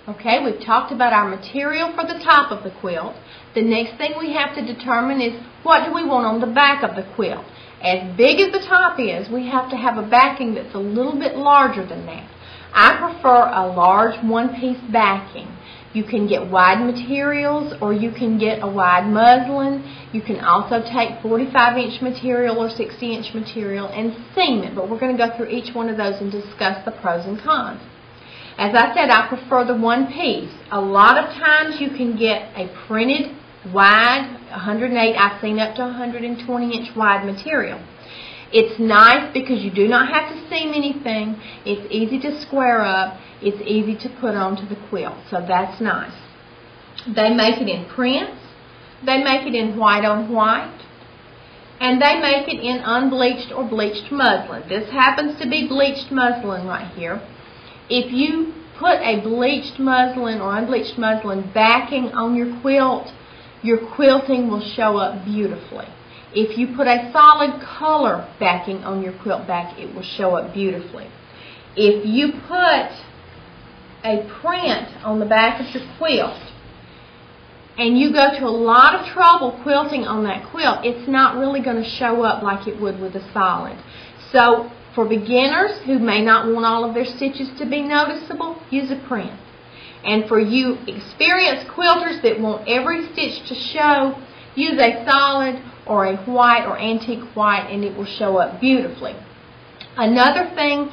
Okay, we've talked about our material for the top of the quilt. The next thing we have to determine is what do we want on the back of the quilt. As big as the top is, we have to have a backing that's a little bit larger than that. I prefer a large one-piece backing. You can get wide materials or you can get a wide muslin. You can also take 45-inch material or 60-inch material and seam it, but we're going to go through each one of those and discuss the pros and cons. As I said, I prefer the one piece. A lot of times you can get a printed wide, 108, I've seen up to 120-inch wide material. It's nice because you do not have to seam anything. It's easy to square up. It's easy to put onto the quilt, so that's nice. They make it in prints. They make it in white on white. And they make it in unbleached or bleached muslin. This happens to be bleached muslin right here. If you put a bleached muslin or unbleached muslin backing on your quilting will show up beautifully. If you put a solid color backing on your quilt back, it will show up beautifully. If you put a print on the back of your quilt and you go to a lot of trouble quilting on that quilt, it's not really going to show up like it would with a solid. So for beginners who may not want all of their stitches to be noticeable, use a print. And for you experienced quilters that want every stitch to show, use a solid or a white or antique white and it will show up beautifully. Another thing,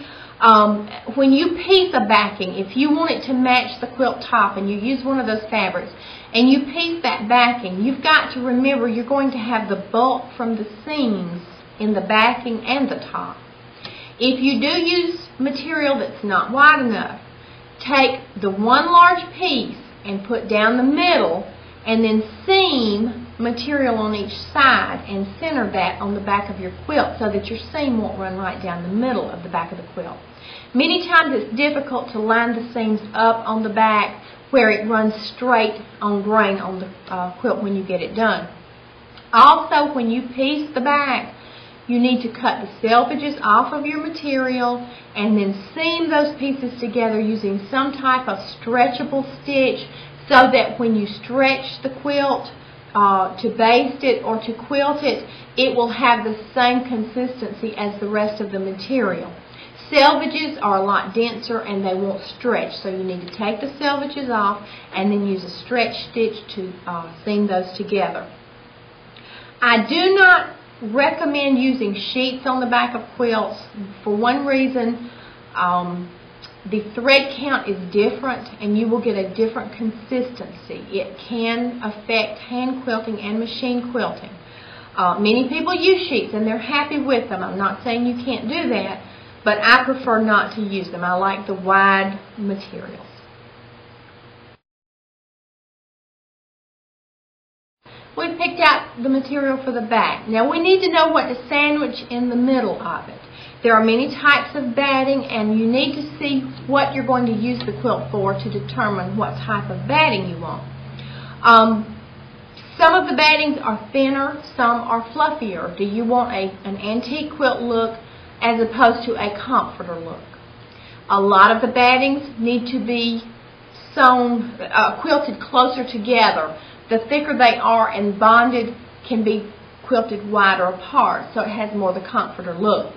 when you piece a backing, if you want it to match the quilt top and you use one of those fabrics and you piece that backing, you've got to remember you're going to have the bulk from the seams in the backing and the top. If you do use material that's not wide enough, take the one large piece and put down the middle and then seam material on each side and center that on the back of your quilt so that your seam won't run right down the middle of the back of the quilt. Many times it's difficult to line the seams up on the back where it runs straight on grain on the quilt when you get it done. Also, when you piece the back, you need to cut the selvages off of your material and then seam those pieces together using some type of stretchable stitch so that when you stretch the quilt to baste it or to quilt it, it will have the same consistency as the rest of the material. Selvages are a lot denser and they won't stretch, so you need to take the selvages off and then use a stretch stitch to seam those together. I do not recommend using sheets on the back of quilts. For one reason, the thread count is different and you will get a different consistency. It can affect hand quilting and machine quilting. Many people use sheets and they're happy with them. I'm not saying you can't do that, but I prefer not to use them. I like the wide materials. We've picked out the material for the back. Now we need to know what to sandwich in the middle of it. There are many types of batting and you need to see what you're going to use the quilt for to determine what type of batting you want. Some of the battings are thinner, some are fluffier. Do you want an antique quilt look as opposed to a comforter look? A lot of the battings need to be sewn, quilted closer together. The thicker they are and bonded can be quilted wider apart, so it has more the comforter look.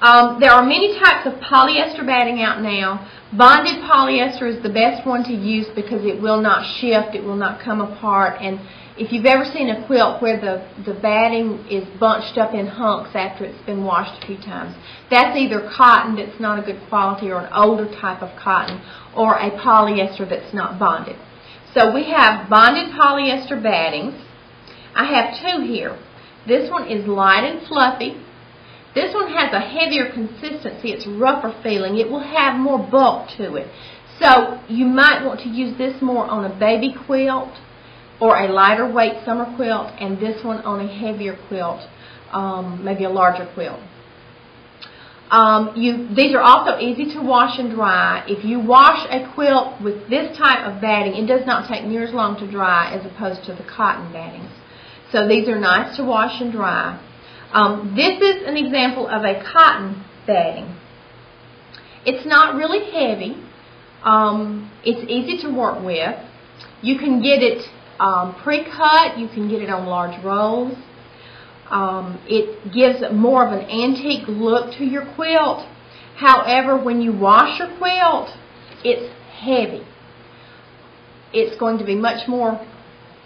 There are many types of polyester batting out now. Bonded polyester is the best one to use because it will not shift, it will not come apart, and if you've ever seen a quilt where the batting is bunched up in hunks after it's been washed a few times, that's either cotton that's not a good quality or an older type of cotton or a polyester that's not bonded. So we have bonded polyester battings. I have two here. This one is light and fluffy. This one has a heavier consistency. It's rougher feeling. It will have more bulk to it. So you might want to use this more on a baby quilt or a lighter weight summer quilt, and this one on a heavier quilt, maybe a larger quilt. These are also easy to wash and dry. If you wash a quilt with this type of batting, it does not take near as long to dry as opposed to the cotton battings. So these are nice to wash and dry. This is an example of a cotton batting. It's not really heavy. It's easy to work with. You can get it pre-cut. You can get it on large rolls. It gives more of an antique look to your quilt. However, when you wash your quilt, it's heavy. It's going to be much more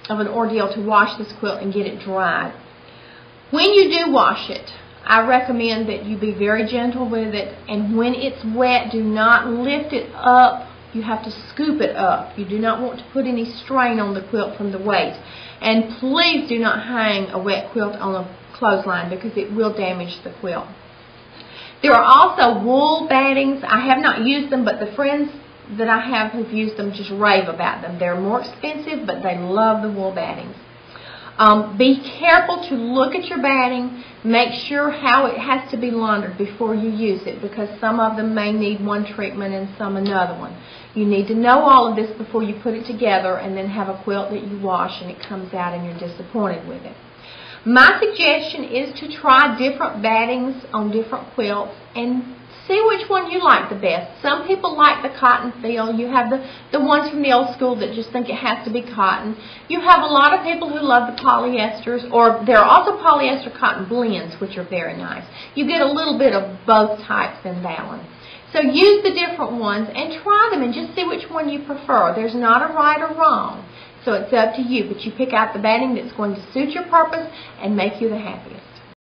of an ordeal to wash this quilt and get it dried. When you do wash it, I recommend that you be very gentle with it, and when it's wet, do not lift it up. You have to scoop it up. You do not want to put any strain on the quilt from the weight. And please do not hang a wet quilt on a clothesline because it will damage the quilt. There are also wool battings. I have not used them, but the friends that I have who've used them just rave about them. They're more expensive, but they love the wool battings. Be careful to look at your batting. Make sure how it has to be laundered before you use it, because some of them may need one treatment and some another one. You need to know all of this before you put it together and then have a quilt that you wash and it comes out and you're disappointed with it. My suggestion is to try different battings on different quilts and see which one you like the best. Some people like the cotton feel. You have the ones from the old school that just think it has to be cotton. You have a lot of people who love the polyesters, or there are also polyester cotton blends, which are very nice. You get a little bit of both types in that one. So use the different ones and try them and just see which one you prefer. There's not a right or wrong. So it's up to you, but you pick out the batting that's going to suit your purpose and make you the happiest.